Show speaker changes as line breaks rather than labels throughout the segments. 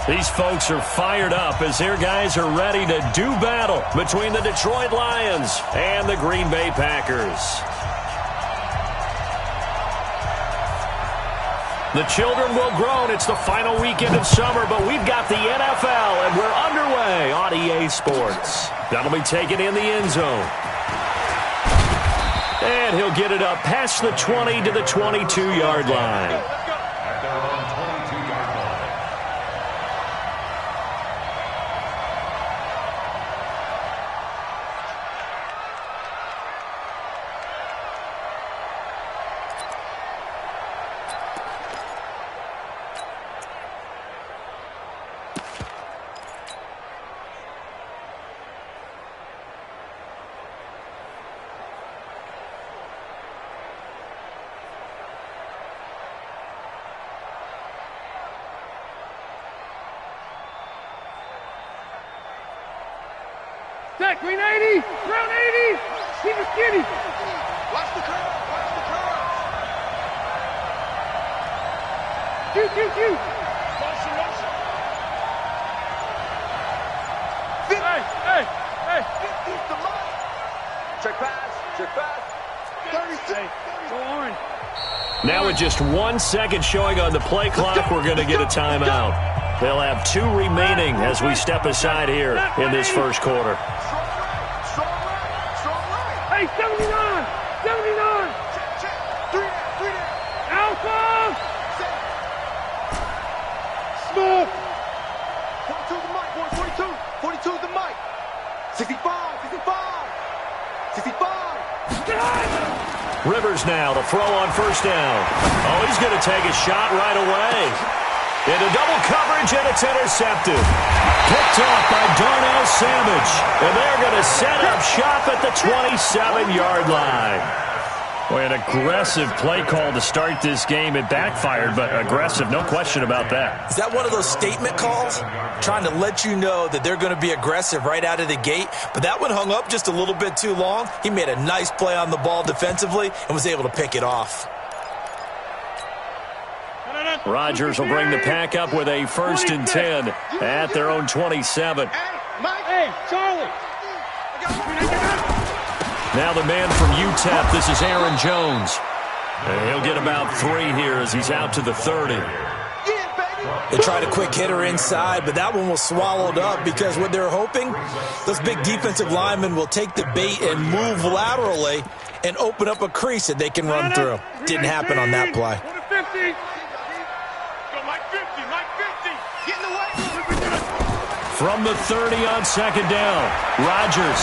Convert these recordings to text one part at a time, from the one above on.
These folks are fired up as their guys are ready to do battle between the Detroit Lions and the Green Bay Packers. The children will groan. It's the final weekend of summer, but we've got the NFL, and we're underway on EA Sports. That'll be taken in the end zone. And he'll get it up past the 20 to the 22-yard line.
Set, green 80, ground 80, keep it skinny.
Watch the curve, watch the curve.
Shoot.
Motion.
Hey.
50's the mark. Check pass. 36.
Go on.
Now with just 1 second showing on the play clock, we're going to get a timeout. They'll have 2 remaining as we step aside here in this first quarter.
Strong right.
Hey, 79.
Check. 3 there.
Alpha.
Set.
Small.
42 the mic, boy. 42 the mic. 65.
Rivers now to throw on first down. Oh, he's going to take a shot right away. Into double coverage, and it's intercepted. Picked off by Darnell Savage. And they're going to set up shop at the 27-yard line. Boy, an aggressive play call to start this game. It backfired, but aggressive, no question about that.
Is that one of those statement calls? Trying to let you know that they're going to be aggressive right out of the gate. But that one hung up just a little bit too long. He made a nice play on the ball defensively and was able to pick it off.
Rodgers will bring the pack up with a 1st and 10 at their own 27.
Hey, Charlie.
Now the man from UTEP, this is Aaron Jones. And he'll get about 3 here as he's out to the 30.
They tried a quick hitter inside, but that one was swallowed up because what they're hoping, those big defensive linemen will take the bait and move laterally and open up a crease that they can run through. Didn't happen on that play.
From the 30 on 2nd down, Rodgers.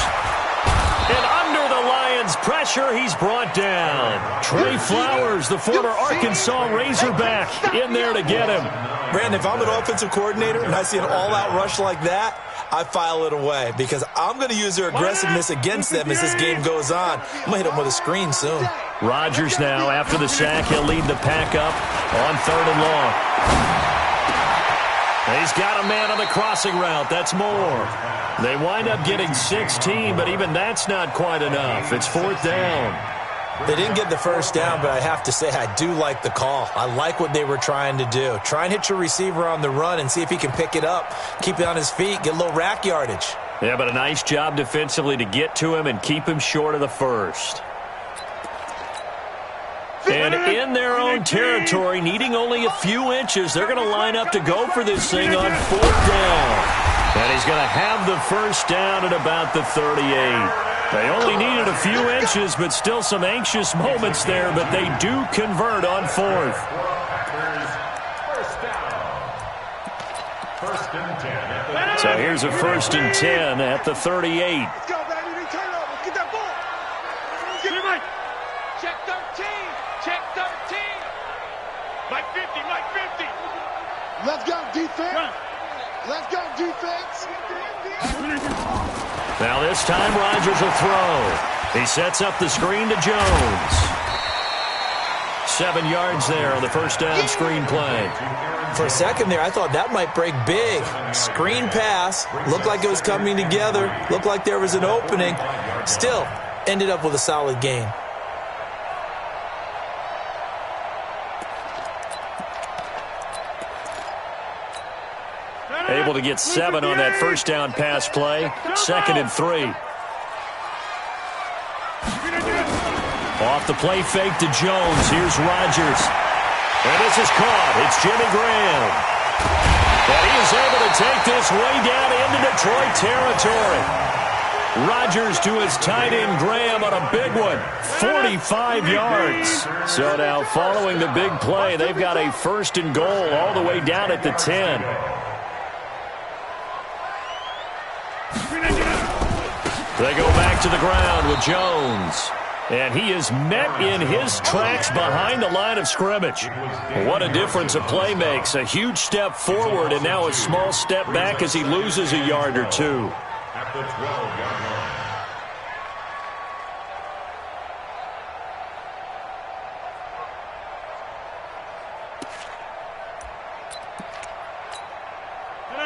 And under the Lions' pressure, he's brought down. Trey Flowers, the former Arkansas Razorback, in there to get him.
Brandon, if I'm an offensive coordinator and I see an all-out rush like that, I file it away because I'm going to use their aggressiveness against them as this game goes on. I'm going to hit them with a screen soon.
Rodgers now, after the sack, he'll lead the pack up on 3rd and long. He's got a man on the crossing route. That's more. They wind up getting 16, but even that's not quite enough. It's 4th down.
They didn't get the first down, but I have to say I do like the call. I like what they were trying to do. Try and hit your receiver on the run and see if he can pick it up, keep it on his feet, get a little rack yardage.
Yeah, but a nice job defensively to get to him and keep him short of the first. And in their own territory, needing only a few inches, they're going to line up to go for this thing on 4th down. And he's going to have the first down at about the 38. They only needed a few inches, but still some anxious moments there, but they do convert on 4th. So here's a 1st and 10 at the 38.
Let's go, baby. Turn over. Get that ball. Get it, Mike. Check 13. Check 13. Mike 50. Let's go, defense. Let's go, defense.
Now this time Rodgers will throw. He sets up the screen to Jones. 7 yards there on the first down screen play.
For a second there, I thought that might break big. Screen pass. Looked like it was coming together. Looked like there was an opening. Still, ended up with a solid game.
Able to get 7 on that first down pass play. 2nd and 3. Off the play fake to Jones. Here's Rodgers. And this is caught. It's Jimmy Graham. And he is able to take this way down into Detroit territory. Rodgers to his tight end Graham on a big one. 45 yards. So now following the big play, they've got a 1st and goal all the way down at the 10. They go back to the ground with Jones. And he is met in his tracks behind the line of scrimmage. What a difference a play makes. A huge step forward and now a small step back as he loses a yard or two.
At the 12-yard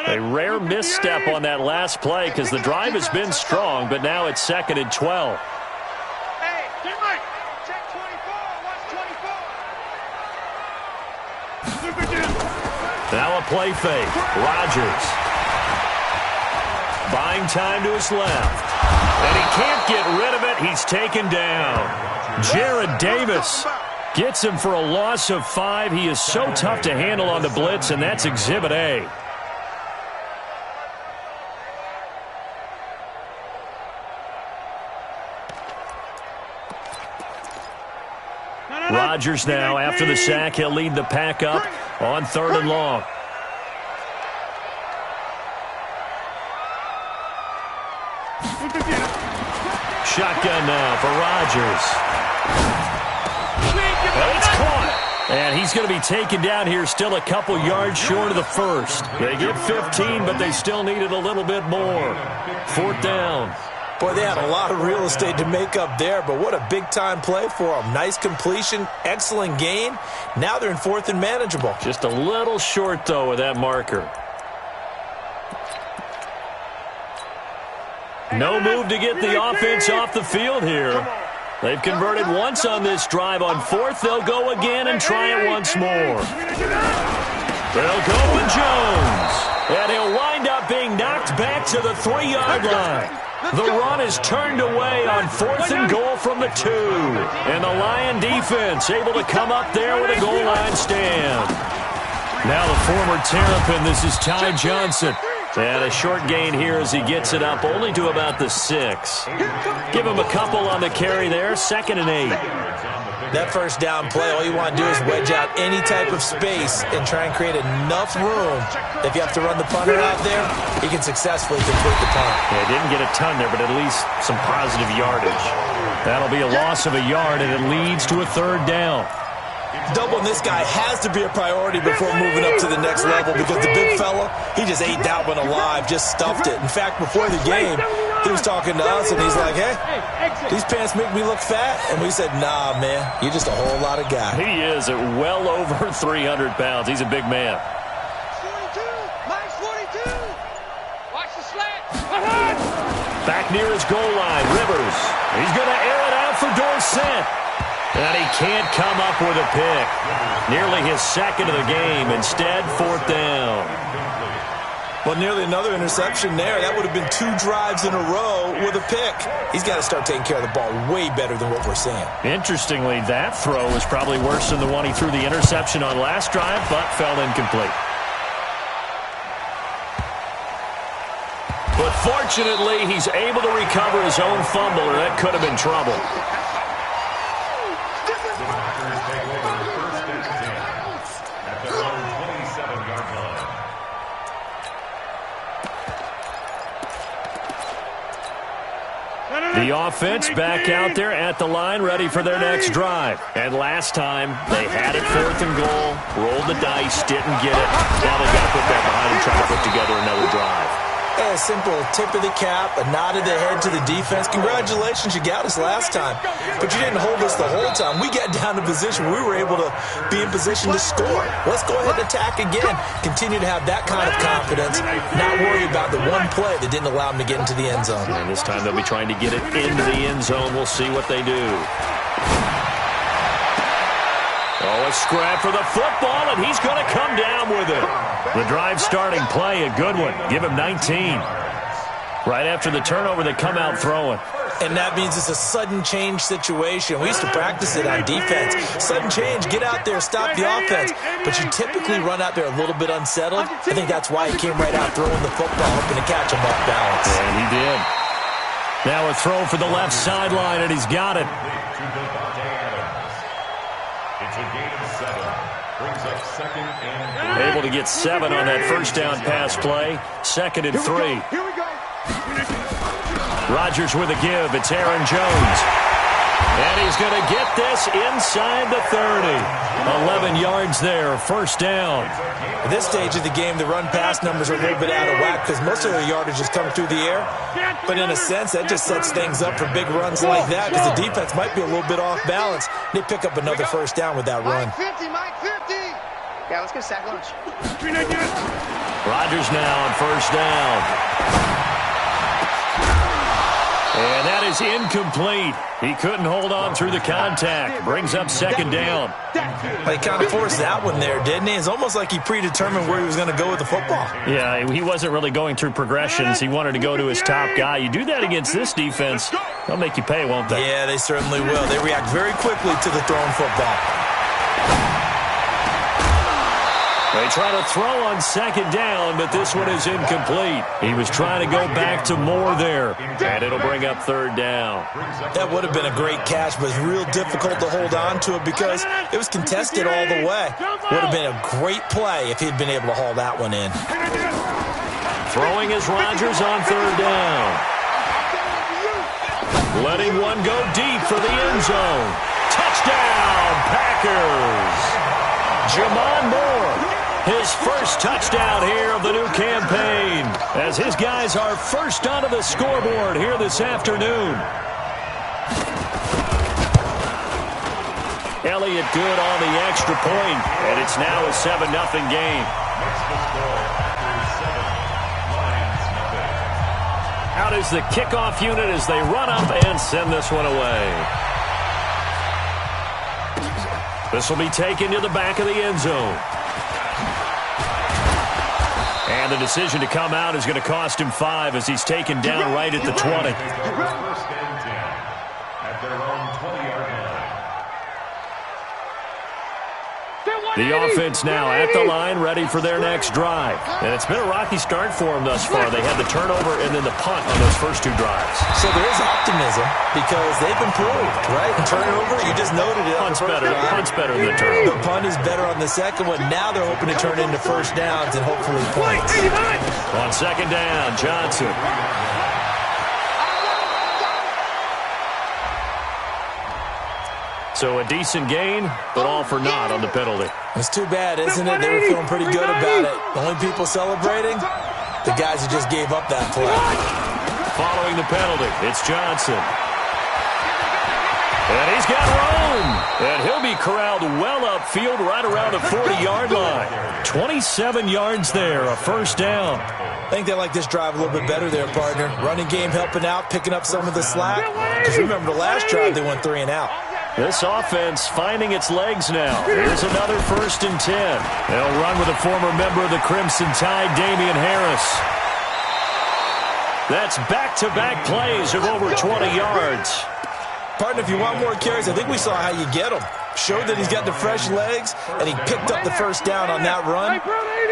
line.
A rare misstep on that last play because the drive has been strong, but now it's 2nd and 12. Now a play fake. Rodgers. Buying time to his left. And he can't get rid of it. He's taken down. Jared Davis gets him for a loss of 5. He is so tough to handle on the blitz, and that's Exhibit A. Rodgers now, after the sack, he'll lead the pack up on 3rd and long. Shotgun now for Rodgers. And it's caught. And he's going to be taken down here, still a couple yards short of the 1st. They get 15, but they still needed a little bit more. 4th down.
Boy, they had a lot of real estate to make up there, but what a big-time play for them. Nice completion, excellent gain. Now they're in 4th and manageable.
Just a little short, though, with that marker. No move to get the offense off the field here. They've converted once on this drive. On 4th, they'll go again and try it once more. They'll go with Jones. And he'll wind up being knocked back to the 3-yard line. The run is turned away on 4th and goal from the 2. And the Lion defense able to come up there with a goal line stand. Now the former Terrapin, this is Ty Johnson. And a short gain here as he gets it up only to about the 6. Give him a couple on the carry there. 2nd and 8.
That 1st down play, all you want to do is wedge out any type of space and try and create enough room. If you have to run the punter out there, he can successfully complete the punt.
Yeah, didn't get a ton there, but at least some positive yardage. That'll be a loss of a yard, and it leads to a 3rd down.
Doubling this guy has to be a priority before moving up to the next level because the big fella, he just ate that one alive, just stuffed it. In fact, before the game, he was talking to us, and he's like, hey, these pants make me look fat. And we said, nah, man, you're just a whole lot of guy.
He is at well over 300 pounds. He's a big man.
42, minus 42. Watch the slant.
Back near his goal line, Rivers. He's going to air it out for Dorsett. And he can't come up with a pick. Nearly his 2nd of the game. Instead, 4th down.
Well, nearly another interception there. That would have been 2 drives in a row with a pick. He's got to start taking care of the ball way better than what we're seeing.
Interestingly, that throw was probably worse than the one he threw the interception on last drive, but fell incomplete. But fortunately, he's able to recover his own fumble, or that could have been trouble. The offense back out there at the line, ready for their next drive. And last time, they had it 4th and goal, rolled the dice, didn't get it. Now they've got to put that behind and try to put together another drive.
A simple tip of the cap, a nod of the head to the defense. Congratulations, you got us last time. But you didn't hold us the whole time. We got down to position. We were able to be in position to score. Let's go ahead and attack again. Continue to have that kind of confidence. Not worry about the one play that didn't allow them to get into the end zone.
And this time they'll be trying to get it into the end zone. We'll see what they do. Oh, a scrap for the football, and he's going to come down with it. The drive starting play, a good one. Give him 19. Right after the turnover, they come out throwing.
And that means it's a sudden change situation. We used to practice it on defense. Sudden change, get out there, stop the offense. But you typically run out there a little bit unsettled. I think that's why he came right out throwing the football, hoping to catch him off balance.
And he did. Now a throw for the left sideline, and he's got it.
It's a gain of 7. Brings up 2nd and 3.
Able to get 7 on that first down pass play. 2nd and 3.
Here we go.
Rodgers with a give. It's Aaron Jones. And he's going to get this inside the 30. 11 yards there, first down.
At this stage of the game, the run-pass numbers are a little bit out of whack because most of their yardage is coming through the air. But in a sense, that just sets things up for big runs like that because the defense might be a little bit off balance. They pick up another first down with that run.
Mike 50, Mike 50.
Yeah, let's get a sack lunch.
Rodgers now on first down. And that is incomplete. He couldn't hold on through the contact. Brings up 2nd down.
He kind of forced that one there, didn't he? It's almost like he predetermined where he was going to go with the football.
Yeah, he wasn't really going through progressions. He wanted to go to his top guy. You do that against this defense, they'll make you pay, won't they?
Yeah, they certainly will. They react very quickly to the thrown football.
They try to throw on 2nd down, but this one is incomplete. He was trying to go back to Moore there, and it'll bring up 3rd down.
That would have been a great catch, but it's real difficult to hold on to it because it was contested all the way. Would have been a great play if he'd been able to haul that one in.
Throwing is Rodgers on 3rd down. Letting one go deep for the end zone. Touchdown, Packers! Jamon Moore. His first touchdown here of the new campaign as his guys are first onto the scoreboard here this afternoon. Elliott good on the extra point, and it's now a 7-0 game. Out is the kickoff unit as they run up and send this one away. This will be taken to the back of the end zone. And the decision to come out is going to cost him 5 as he's taken down right at the 20.
First and 10 at their own 20-yard line.
The offense now at the line, ready for their next drive. And it's been a rocky start for them thus far. They had the turnover and then the punt on those first 2 drives.
So there is optimism because they've improved, right? And turnover, you just noted it.
Punt's better than the turnover.
The punt is better on the second one. Now they're hoping to turn into first downs and hopefully points.
On 2nd down, Johnson. So a decent gain, but all for naught on the penalty.
It's too bad, isn't it? They were feeling pretty good about it. The only people celebrating, the guys who just gave up that play.
Following the penalty, it's Johnson. And he's got room. And he'll be corralled well upfield right around the 40-yard line. 27 yards there, a first down.
I think they like this drive a little bit better there, partner. Running game helping out, picking up some of the slack. Because remember, the last drive they went 3 and out.
This offense finding its legs now. Here's another 1st and 10. They'll run with a former member of the Crimson Tide, Damian Harris. That's back-to-back plays of over 20 yards.
Partner, if you want more carries, I think we saw how you get them. Showed that he's got the fresh legs, and he picked up the first down on that run.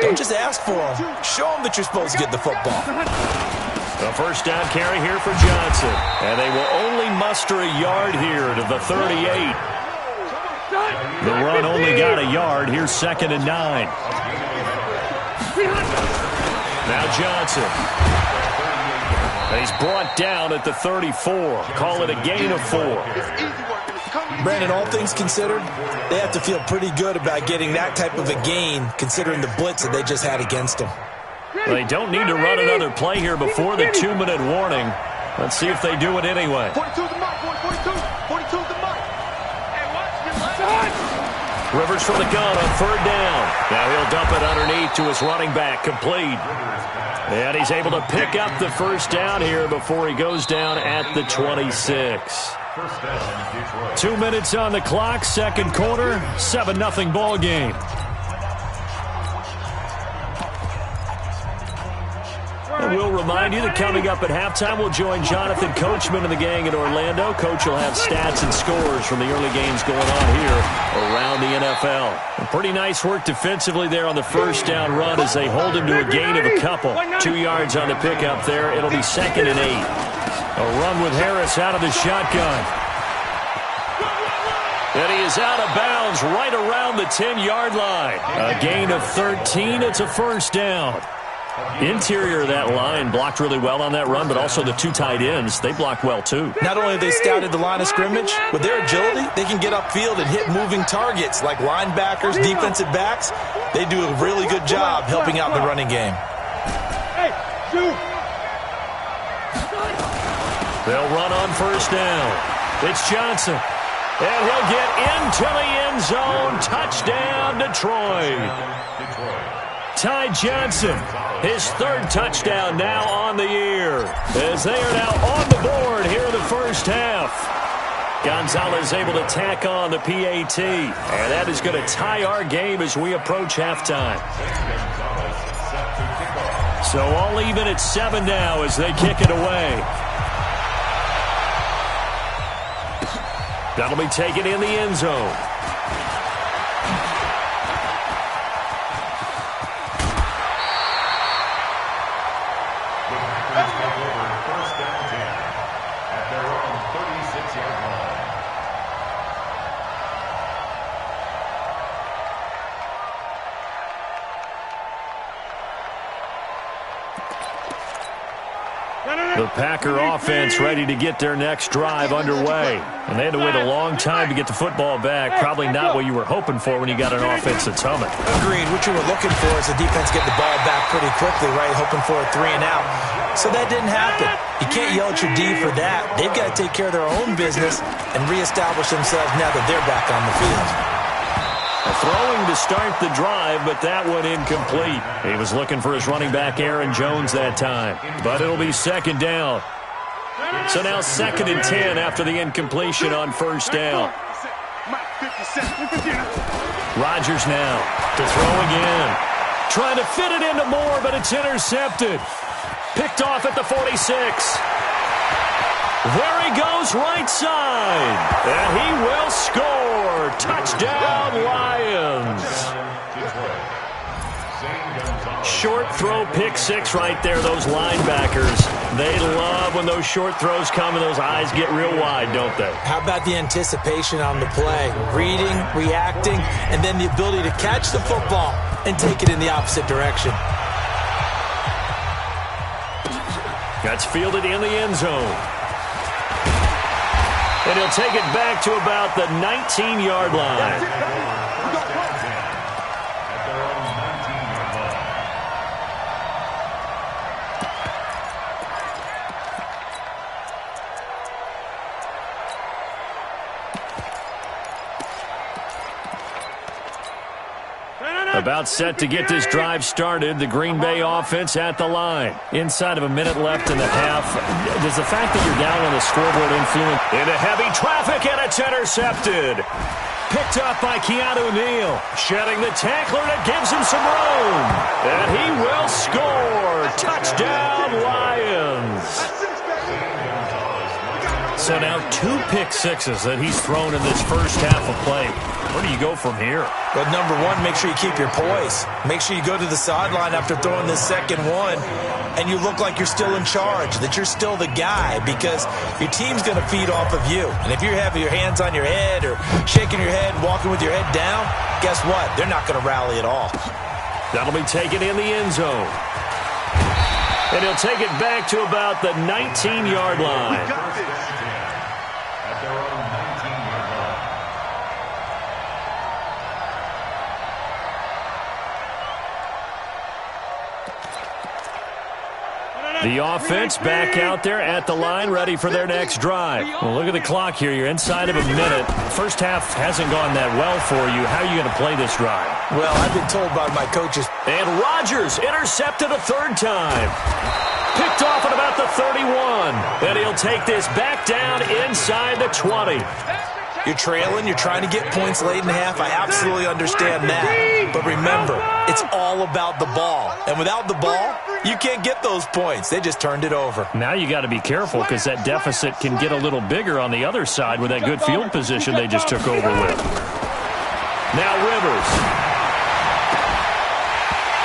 Don't just ask for them. Show them that you're supposed to get the football.
A first down carry here for Johnson. And they will only muster a yard here to the 38. The run only got a yard. Here's 2nd and 9. Now Johnson. He's brought down at the 34. Call it a gain of 4.
Brandon, all things considered, they have to feel pretty good about getting that type of a gain considering the blitz that they just had against them.
They don't need to run another play here before the 2-minute warning. Let's see if they do it anyway.
42 the mark, 42 the mark.
Rivers from the gun on 3rd down. Now he'll dump it underneath to his running back, complete. And he's able to pick up the first down here before he goes down at the 26. 2 minutes on the clock, 2nd quarter, 7-0 ball game. And we'll remind you that coming up at halftime, we'll join Jonathan Coachman and the gang in Orlando. Coach will have stats and scores from the early games going on here around the NFL. And pretty nice work defensively there on the first down run as they hold him to a gain of a couple. 2 yards on the pickup there. It'll be 2nd and 8. A run with Harris out of the shotgun. And he is out of bounds right around the 10-yard line. A gain of 13. It's a first down. Interior of that line blocked really well on that run, but also the 2 tight ends, they blocked well too.
Not only have they scouted the line of scrimmage, with their agility, they can get upfield and hit moving targets like linebackers, defensive backs. They do a really good job helping out in the running game.
Hey, shoot.
They'll run on first down. It's Johnson. And he'll get into the end zone. Touchdown, Detroit. Ty Johnson, his 3rd touchdown now on the year, as they are now on the board here in the first half. Gonzalez able to tack on the PAT, and that is going to tie our game as we approach halftime. So all even at 7 now as they kick it away. That'll be taken in the end zone.
First down 10 at their own 36-yard line.
The Packer offense ready to get their next drive underway. And they had to wait a long time to get the football back. Probably not what you were hoping for when you got an offense that's humming.
Agreed. What you were looking for is the defense getting the ball back pretty quickly, right? Hoping for a 3 and out. So that didn't happen. You can't yell at your D for that. They've got to take care of their own business and reestablish themselves now that they're back on the field.
Throwing to start the drive, but that one incomplete. He was looking for his running back, Aaron Jones, that time. But it'll be 2nd down. So now 2nd and 10 after the incompletion on first down. Rodgers now to throw again. Trying to fit it into Moore, but it's intercepted. Picked off at the 46. There he goes, right side. And he will score. Touchdown, Lions. Short throw, pick 6 right there, those linebackers. They love when those short throws come and those eyes get real wide, don't they?
How about the anticipation on the play? Reading, reacting, and then the ability to catch the football and take it in the opposite direction.
That's fielded in the end zone. And he'll take it back to about the 19-yard line. About set to get this drive started. The Green Bay offense at the line. Inside of a minute left in the half. Does the fact that you're down on the scoreboard influence? Into heavy traffic, and it's intercepted. Picked up by Keanu Neal. Shedding the tackler that gives him some room. And he will score. Touchdown, Lions. So now 2 pick sixes that he's thrown in this first half of play. Where do you go from here?
But number one, make sure you keep your poise. Make sure you go to the sideline after throwing this second one, and you look like you're still in charge, that you're still the guy, because your team's going to feed off of you. And if you're having your hands on your head or shaking your head, walking with your head down, guess what? They're not going to rally at all.
That'll be taken in the end zone. And he'll take it back to about the 19-yard line. The offense back out there at the line, ready for their next drive. Well, look at the clock here. You're inside of a minute. First half hasn't gone that well for you. How are you going to play this drive?
Well, I've been told by my coaches.
And Rodgers intercepted a 3rd time. Picked off at about the 31. And he'll take this back down inside the 20.
You're trailing. You're trying to get points late in the half. I absolutely understand that. But remember, it's all about the ball. And without the ball, you can't get those points. They just turned it over.
Now you got to be careful because that deficit can get a little bigger on the other side with that good field position they just took over with. Now Rivers.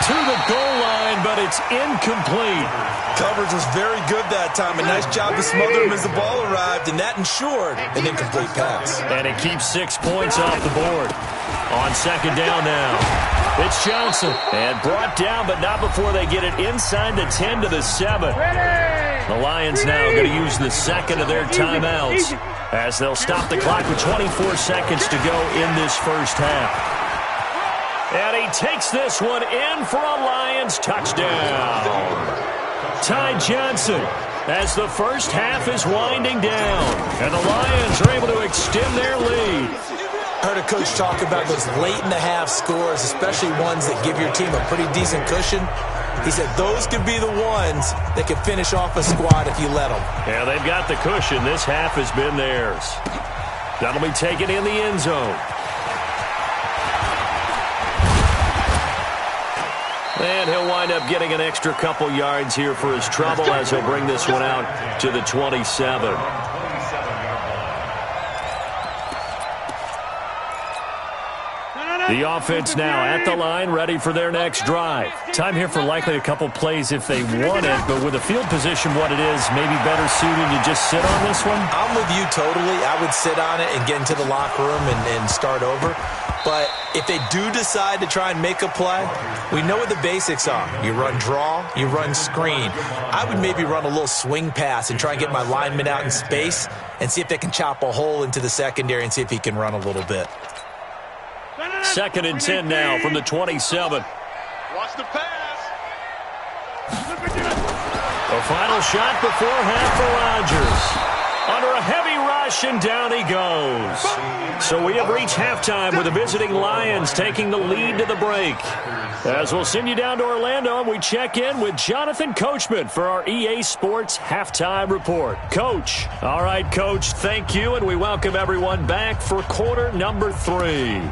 To the goal line, but it's incomplete.
Coverage was very good that time. A nice job to smother him as the ball arrived, and that ensured an incomplete pass.
And it keeps 6 points off the board. On second down now, it's Johnson. And brought down, but not before they get it inside the 10 to the 7. The Lions now going to use the second of their timeouts as they'll stop the clock with 24 seconds to go in this first half. And he takes this one in for a Lions touchdown. Ty Johnson as the first half is winding down. And the Lions are able to extend their lead.
I heard a coach talk about those late-in-the-half scores, especially ones that give your team a pretty decent cushion. He said those could be the ones that can finish off a squad if you let them.
Yeah, they've got the cushion. This half has been theirs. That'll be taken in the end zone. And he'll wind up getting an extra couple yards here for his trouble as he'll bring this one out to the 27. The offense now at the line, ready for their next drive. Time here for likely a couple plays if they want it, but with the field position what it is, maybe better suited to just sit on this one?
I'm with you totally. I would sit on it and get into the locker room and start over. But if they do decide to try and make a play, we know what the basics are. You run draw, you run screen. I would maybe run a little swing pass and try and get my lineman out in space and see if they can chop a hole into the secondary and see if he can run a little bit.
Second and 10 now from the 27.
Watch the pass.
A final shot before half for Rodgers. Under a heavy rush, and down he goes. So we have reached halftime with the visiting Lions taking the lead to the break. As we'll send you down to Orlando, and we check in with Jonathan Coachman for our EA Sports Halftime Report. Coach. All right, Coach, thank you, and we welcome everyone back for quarter number 3.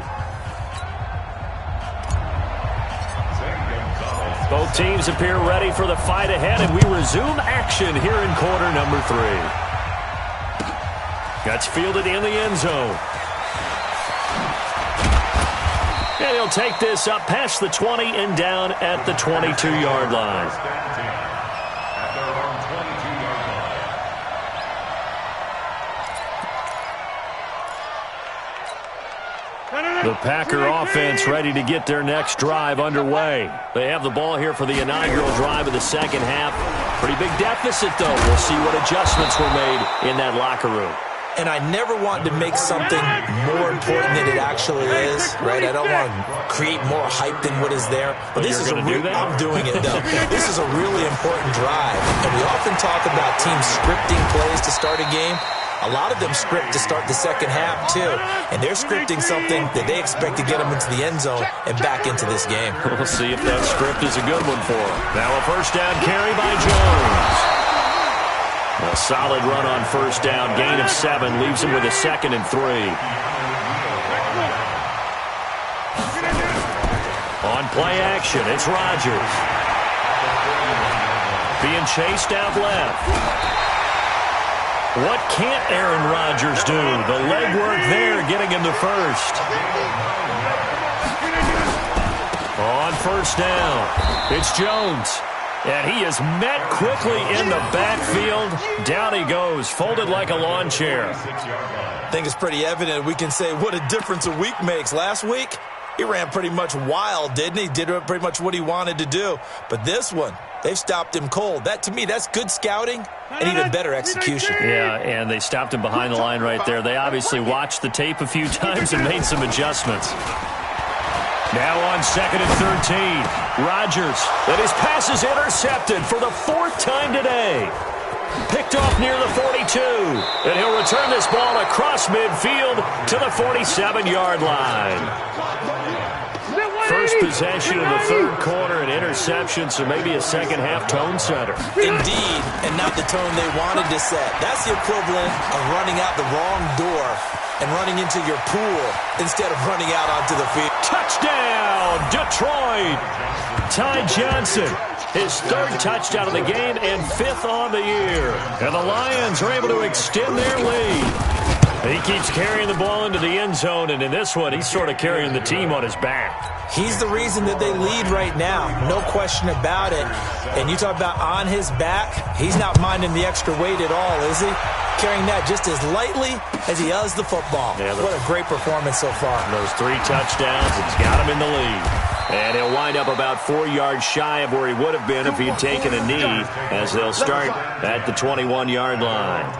Both teams appear ready for the fight ahead, and we resume action here in quarter number 3. Gets fielded in the end zone. And he'll take this up past the 20 and down at the 22-yard line. The Packer offense ready to get their next drive underway. They have the ball here for the inaugural drive of the second half. Pretty big deficit, though. We'll see what adjustments were made in that locker room.
And I never want to make something more important than it actually is, right? I don't want to create more hype than what is there. But this is I'm doing it, though. This is a really important drive. And we often talk about teams scripting plays to start a game. A lot of them script to start the second half, too. And they're scripting something that they expect to get them into the end zone and back into this game.
We'll see if that script is a good one for them. Now a first down carry by Jones. A solid run on first down. Gain of 7 leaves him with a 2nd and 3. On play action, it's Rodgers. Being chased out left. What can't Aaron Rodgers do? The legwork there getting him the first. On first down, it's Jones. And he is met quickly in the backfield. Down he goes, folded like a lawn chair.
I think it's pretty evident. We can say what a difference a week makes. Last week, he ran pretty much wild, didn't he? Did pretty much what he wanted to do. But this one, they've stopped him cold. That, to me, that's good scouting and even better execution.
Yeah, and they stopped him behind the line right there. They obviously watched the tape a few times and made some adjustments. Now on 2nd and 13, Rodgers. And his pass is intercepted for the 4th time today. Picked off near the 42. And he'll return this ball across midfield to the 47-yard line. first possession of the third quarter, an interception, so maybe a second-half tone setter.
Indeed, and not the tone they wanted to set. That's the equivalent of running out the wrong door and running into your pool instead of running out onto the field.
Touchdown, Detroit! Ty Johnson, his third touchdown of the game and fifth on the year. And the Lions are able to extend their lead. He keeps carrying the ball into the end zone, and in this one, he's sort of carrying the team on his back.
He's the reason that they lead right now, no question about it. And you talk about on his back, he's not minding the extra weight at all, is he? Carrying that just as lightly as he does the football. Yeah, what a great performance so far.
Those 3 touchdowns, it's got him in the lead. And he'll wind up about 4 yards shy of where he would have been if he'd taken a knee, as they'll start at the 21-yard line.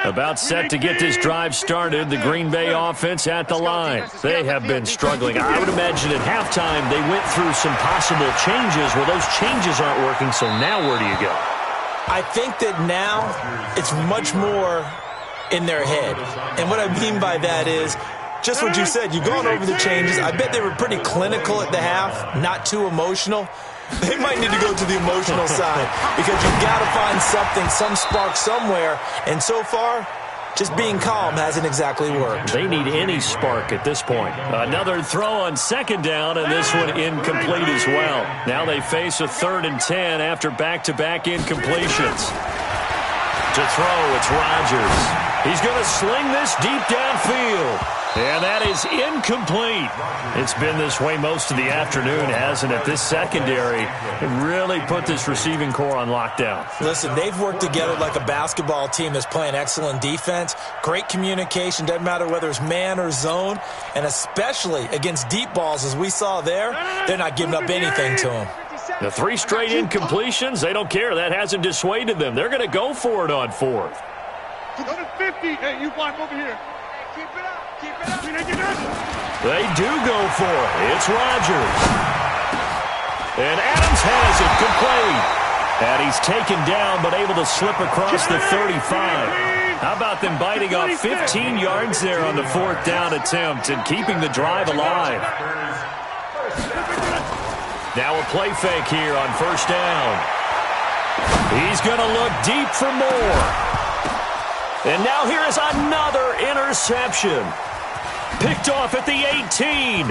About set to get this drive started, the Green Bay offense at the line. They have been struggling. I would imagine at halftime they went through some possible changes. Well, those changes aren't working, so now where do you go?
I think that now it's much more in their head. And what I mean by that is just what you said. You've gone over the changes. I bet they were pretty clinical at the half, not too emotional. They might need to go to the emotional side because you've got to find something, some spark somewhere. And so far, just being calm hasn't exactly worked.
They need any spark at this point. Another throw on second down, and this one incomplete as well. Now they face a 3rd and 10 after back-to-back incompletions. To throw, it's Rodgers. He's going to sling this deep downfield. And that is incomplete. It's been this way most of the afternoon, hasn't it? This secondary really put this receiving core on lockdown.
Listen, they've worked together like a basketball team that's playing excellent defense. Great communication, doesn't matter whether it's man or zone. And especially against deep balls, as we saw there, they're not giving up anything to them.
The 3 straight incompletions, they don't care. That hasn't dissuaded them. They're going to go for it on 4th.
Go to 50. Hey, you block over here. Keep it up. Keep it up.
They do go for it. It's Rodgers. And Adams has it complete. And he's taken down but able to slip across the 35. How about them biting off 15 yards there on the 4th down attempt and keeping the drive alive? Now a play fake here on 1st down. He's going to look deep for more. And now here is another interception. Picked off at the 18.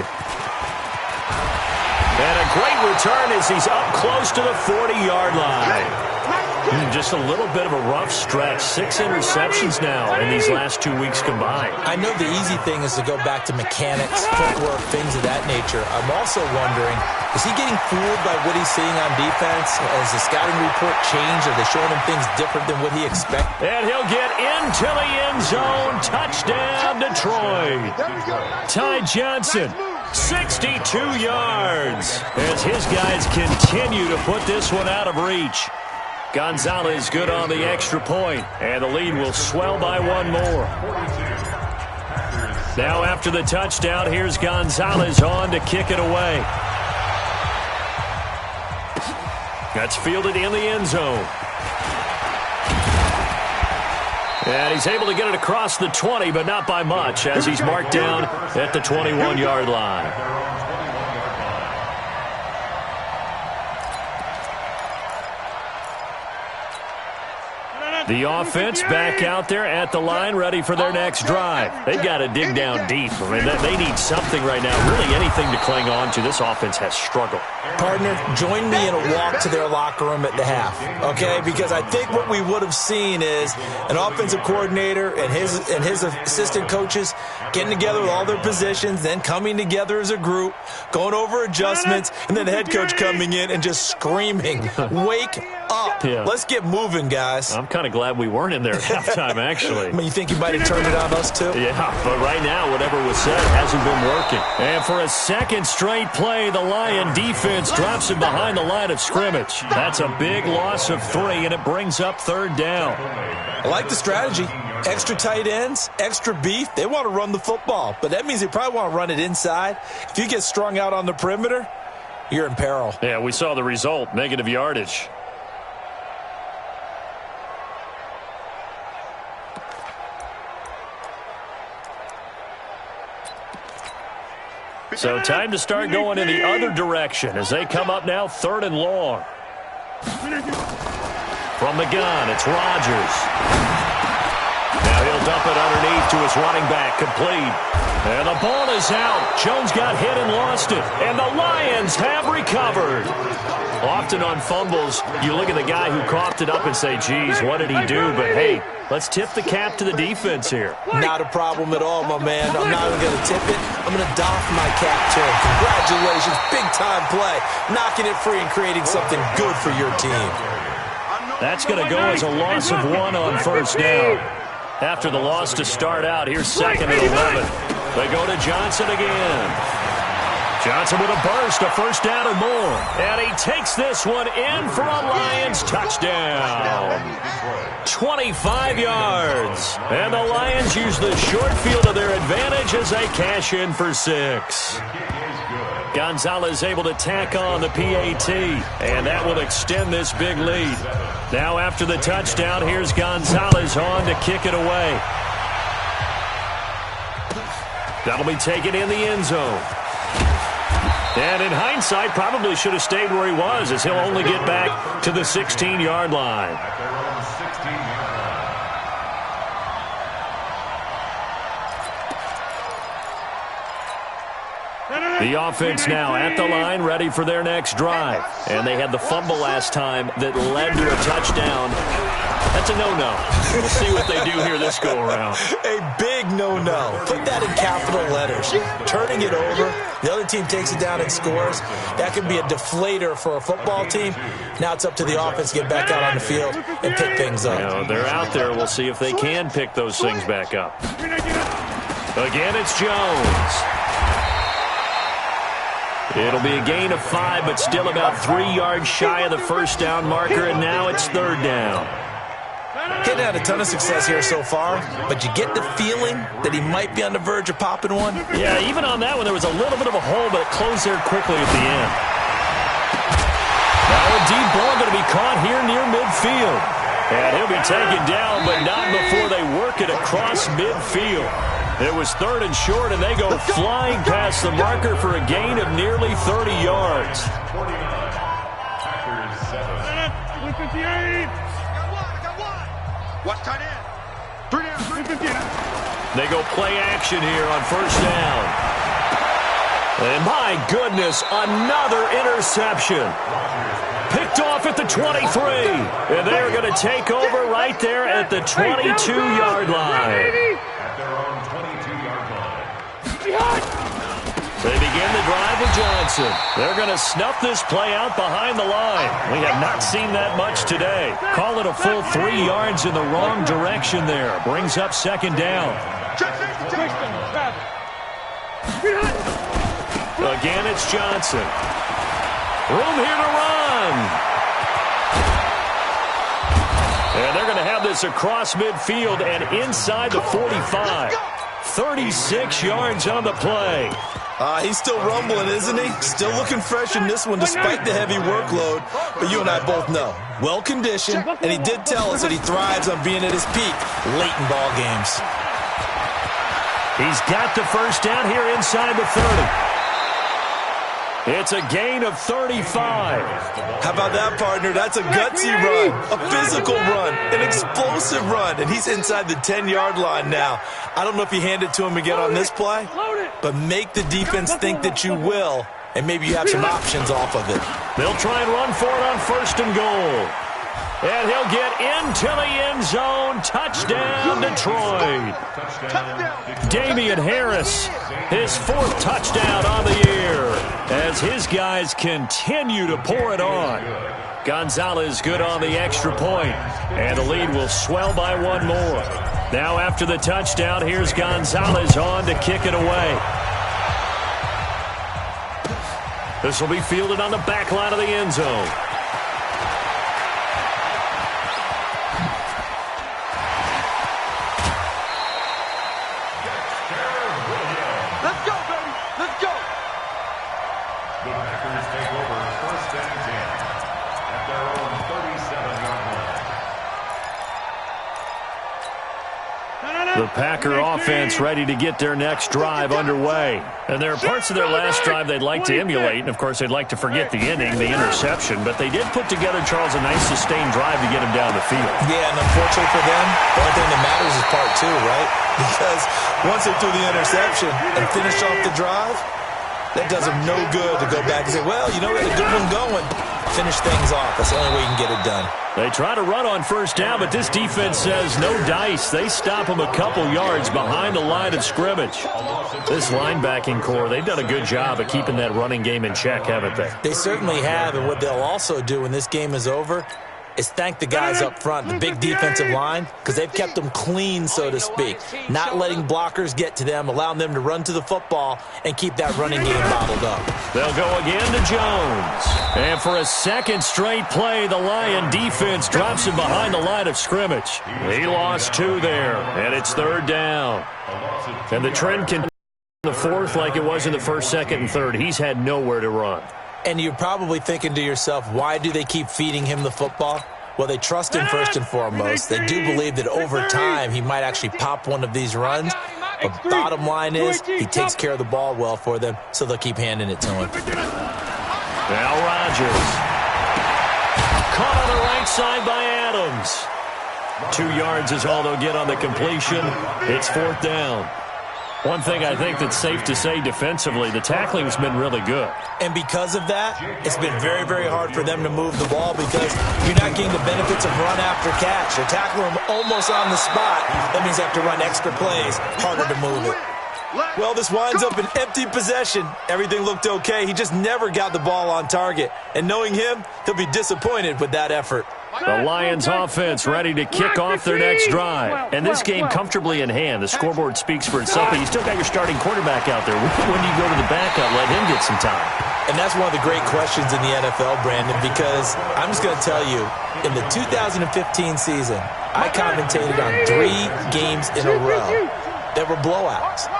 And a great return as he's up close to the 40-yard line. Just a little bit of a rough stretch. 6 interceptions now in these last 2 weeks combined.
I know the easy thing is to go back to mechanics, footwork, things of that nature. I'm also wondering, is he getting fooled by what he's seeing on defense? Has the scouting report changed? Are they showing him things different than what he expected?
And he'll get into the end zone. Touchdown, Detroit. Ty Johnson, 62 yards. As his guys continue to put this one out of reach. Gonzalez good on the extra point, and the lead will swell by 1 more. Now after the touchdown, here's Gonzalez on to kick it away. That's fielded in the end zone. And he's able to get it across the 20, but not by much, as he's marked down at the 21-yard line. The offense back out there at the line, ready for their next drive. They've got to dig down deep. I mean, they need something right now, really anything to cling on to. This offense has struggled.
Partner, join me in a walk to their locker room at the half, okay? Because I think what we would have seen is an offensive coordinator and his assistant coaches getting together with all their positions, then coming together as a group, going over adjustments, and then the head coach coming in and just screaming, wake up. Yeah. Let's get moving, guys.
I'm kind of glad we weren't in there at halftime, actually.
I mean, you think you might have turned it on us, too?
Yeah, but right now, whatever was said hasn't been working. And for a second straight play, the Lion defense drops him behind the line of scrimmage. That's a big loss of 3, and it brings up 3rd down.
I like the strategy. Extra tight ends, extra beef. They want to run the football, but that means they probably want to run it inside. If you get strung out on the perimeter, you're in peril.
Yeah, we saw the result, negative yardage. So time to start going in the other direction as they come up now 3rd and long. From the gun, it's Rodgers. Now he'll dump it underneath to his running back, complete. And the ball is out. Jones got hit and lost it. And the Lions have recovered. Often on fumbles, you look at the guy who coughed it up and say, geez, what did he do? But, hey, let's tip the cap to the defense here.
Not a problem at all, my man. I'm not even going to tip it. I'm going to doff my cap to him. Congratulations. Big-time play. Knocking it free and creating something good for your team.
That's going to go as a loss of 1 on 1st down. After the loss to start out, here's 2nd and 11. They go to Johnson again. Johnson with a burst, a 1st down and more. And he takes this one in for a Lions touchdown. 25 yards. And the Lions use the short field to their advantage as they cash in for 6. Gonzalez able to tack on the PAT, and that will extend this big lead. Now after the touchdown, here's Gonzalez on to kick it away. That'll be taken in the end zone. And in hindsight, probably should have stayed where he was, as he'll only get back to the 16-yard line. The offense now at the line, ready for their next drive. And they had the fumble last time that led to a touchdown. That's a no-no. We'll see what they do here this go-around.
A big no-no. Put that in capital letters. Turning it over, the other team takes it down and scores. That could be a deflator for a football team. Now it's up to the offense to get back out on the field and pick things up.
You know, they're out there. We'll see if they can pick those things back up. Again, it's Jones. It'll be a gain of 5, but still about 3 yards shy of the 1st down marker, and now it's 3rd down.
Getting had a ton of success here so far, but you get the feeling that he might be on the verge of popping one.
Yeah, even on that one, there was a little bit of a hole, but it closed there quickly at the end. Now a deep ball going to be caught here near midfield. And he'll be taken down, but not before they work it across midfield. It was 3rd and short, and they go flying past the marker for a gain of nearly 30 yards.
158.
Watch tight end. 3 down, 358.
They go play action here on 1st down. And my goodness, another interception. Picked off at the 23. And they're going to take over right there at the 22-yard line. They begin the drive with Johnson. They're going to snuff this play out behind the line. We have not seen that much today. Call it a full 3 yards in the wrong direction there. Brings up 2nd down. Again, it's Johnson. Room here to run. And they're going to have this across midfield and inside the 45. 36 yards on the play.
He's still rumbling, isn't he? Still looking fresh in this one despite the heavy workload. But you and I both know, well-conditioned, and he did tell us that he thrives on being at his peak late in ball games.
He's got the 1st down here inside the 30. It's a gain of 35.
How about that, partner? That's a gutsy run, a physical run, an explosive run, and he's inside the 10-yard line now. I don't know if you hand it to him again on this play, but make the defense think that you will, and maybe you have some options off of it.
They'll try and run for it on 1st and goal. And he'll get into the end zone. Touchdown, Detroit. Damian Harris, his 4th touchdown on the year, as his guys continue to pour it on. Gonzalez good on the extra point, and the lead will swell by 1 more. Now after the touchdown, here's Gonzalez on to kick it away. This will be fielded on the back line of the end zone. The Packer offense ready to get their next drive underway. And there are parts of their last drive they'd like to emulate. And, of course, they'd like to forget the inning, the interception. But they did put together, Charles, a nice sustained drive to get him down the field.
Yeah, and unfortunately for them, the only thing that matters is part two, right? Because once they threw the interception and finished off the drive, that does them no good to go back and say, well, you know, we had a good one going. Finish things off. That's the only way you can get it done.
They try to run on first down, but this defense says no dice. They stop them a couple yards behind the line of scrimmage. This linebacking core, they've done a good job of keeping that running game in check, haven't they?
They certainly have, and what they'll also do when this game is over is thank the guys up front, the big defensive line, because they've kept them clean, so to speak, not letting blockers get to them, allowing them to run to the football and keep that running game bottled up.
They'll go again to Jones. And for a second straight play, the Lion defense drops him behind the line of scrimmage. He lost 2 there, and it's 3rd down. And the trend continues in the 4th like it was in the 1st, 2nd, and 3rd. He's had nowhere to run.
And you're probably thinking to yourself, why do they keep feeding him the football? Well, they trust him first and foremost. They do believe that over time he might actually pop one of these runs. But bottom line is he takes care of the ball well for them, so they'll keep handing it to him.
Now Rodgers. Caught on the right side by Adams. 2 yards is all they'll get on the completion. It's 4th down. One thing I think that's safe to say defensively, the tackling's been really good.
And because of that, it's been very, very hard for them to move the ball because you're not getting the benefits of run after catch. They're tackling them almost on the spot. That means they have to run extra plays, harder to move it. Well, this winds up an empty possession. Everything looked okay. He just never got the ball on target. And knowing him, he'll be disappointed with that effort.
The Lions offense ready to kick off their next drive. And this game comfortably in hand. The scoreboard speaks for itself, but you still got your starting quarterback out there. When do you go to the backup, let him get some time?
And that's one of the great questions in the NFL, Brandon, because I'm just going to tell you, in the 2015 season, I commentated on 3 games in a row that were blowouts.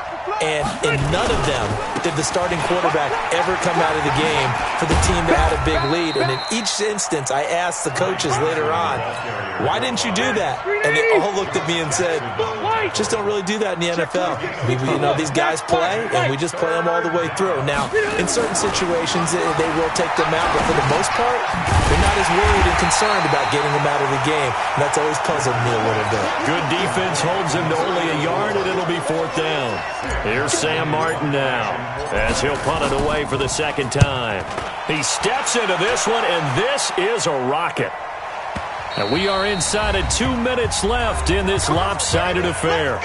And in none of them did the starting quarterback ever come out of the game for the team that had a big lead. And in each instance, I asked the coaches later on, why didn't you do that? And they all looked at me and said, just don't really do that in the NFL. These guys play, and we just play them all the way through. Now, in certain situations, they will take them out, but for the most part, they're not as worried and concerned about getting them out of the game. And that's always puzzled me a little bit.
Good defense holds him to only a yard, and it'll be 4th down. Here's Sam Martin now as he'll punt it away for the 2nd time. He steps into this one, and this is a rocket. And we are inside of 2 minutes left in this lopsided affair.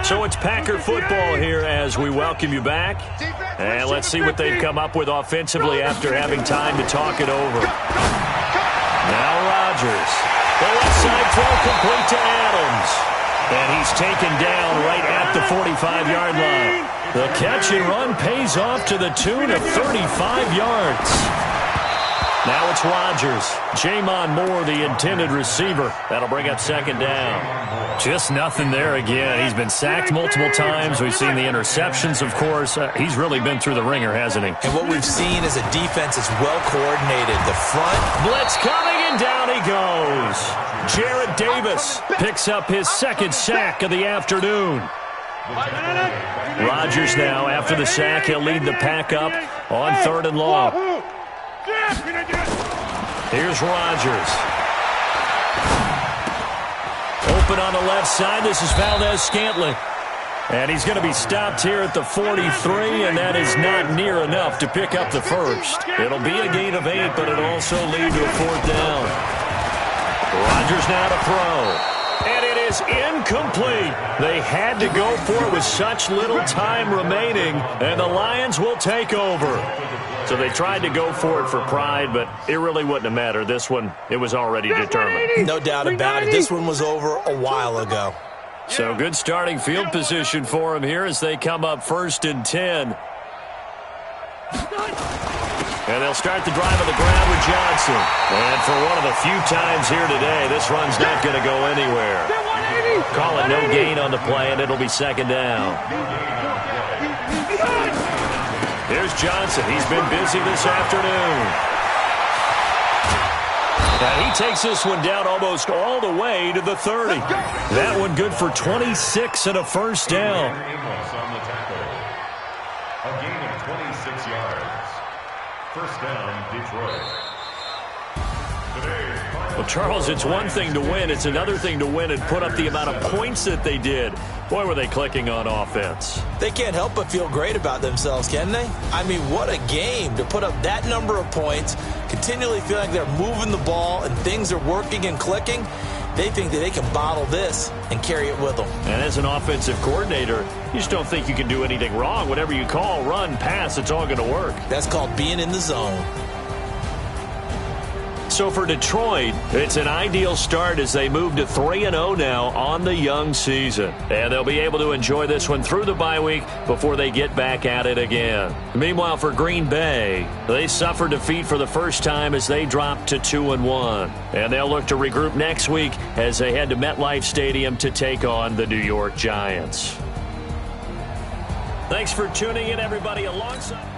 So it's Packer football here as we welcome you back. And let's see what they've come up with offensively after having time to talk it over. Now Rodgers. The left side throw complete to Adams. And he's taken down right at the 45-yard line. The catch and run pays off to the tune of 35 yards. Now it's Rodgers. Jamon Moore, the intended receiver. That'll bring up 2nd down. Just nothing there again. He's been sacked multiple times. We've seen the interceptions, of course. He's really been through the ringer, hasn't he?
And what we've seen is a defense that's well coordinated. The front.
Blitz coming, and down he goes. Jarrad Davis picks up his 2nd sack of the afternoon. Rodgers now, after the sack, he'll lead the pack up on 3rd and long. Here's Rodgers. Open on the left side. This is Valdez-Scantling. And he's going to be stopped here at the 43, and that is not near enough to pick up the first. It'll be a gain of 8, but it'll also lead to a 4th down. Rodgers now to throw. And it is incomplete. They had to go for it with such little time remaining, and the Lions will take over. So they tried to go for it for pride, but it really wouldn't have mattered. This one, it was already determined.
No doubt about it. This one was over a while ago.
So good starting field position for him here as they come up 1st and 10. And they'll start the drive on the ground with Johnson. And for one of the few times here today, this run's not going to go anywhere. Call it no gain on the play, and it'll be 2nd down. Here's Johnson. He's been busy this afternoon. And he takes this one down almost all the way to the 30. That one good for 26 and a first down.
A gain of 26 yards. First down, Detroit.
Well, Charles, it's one thing to win. It's another thing to win and put up the amount of points that they did. Boy, were they clicking on offense.
They can't help but feel great about themselves, can they? I mean, what a game to put up that number of points, continually feel like they're moving the ball and things are working and clicking. They think that they can bottle this and carry it with them. And
as an offensive coordinator, you just don't think you can do anything wrong. Whatever you call, run, pass, it's all going to work.
That's called being in the zone.
So for Detroit, it's an ideal start as they move to 3-0 now on the young season. And they'll be able to enjoy this one through the bye week before they get back at it again. Meanwhile, for Green Bay, they suffered defeat for the first time as they dropped to 2-1. And they'll look to regroup next week as they head to MetLife Stadium to take on the New York Giants. Thanks for tuning in, everybody, alongside...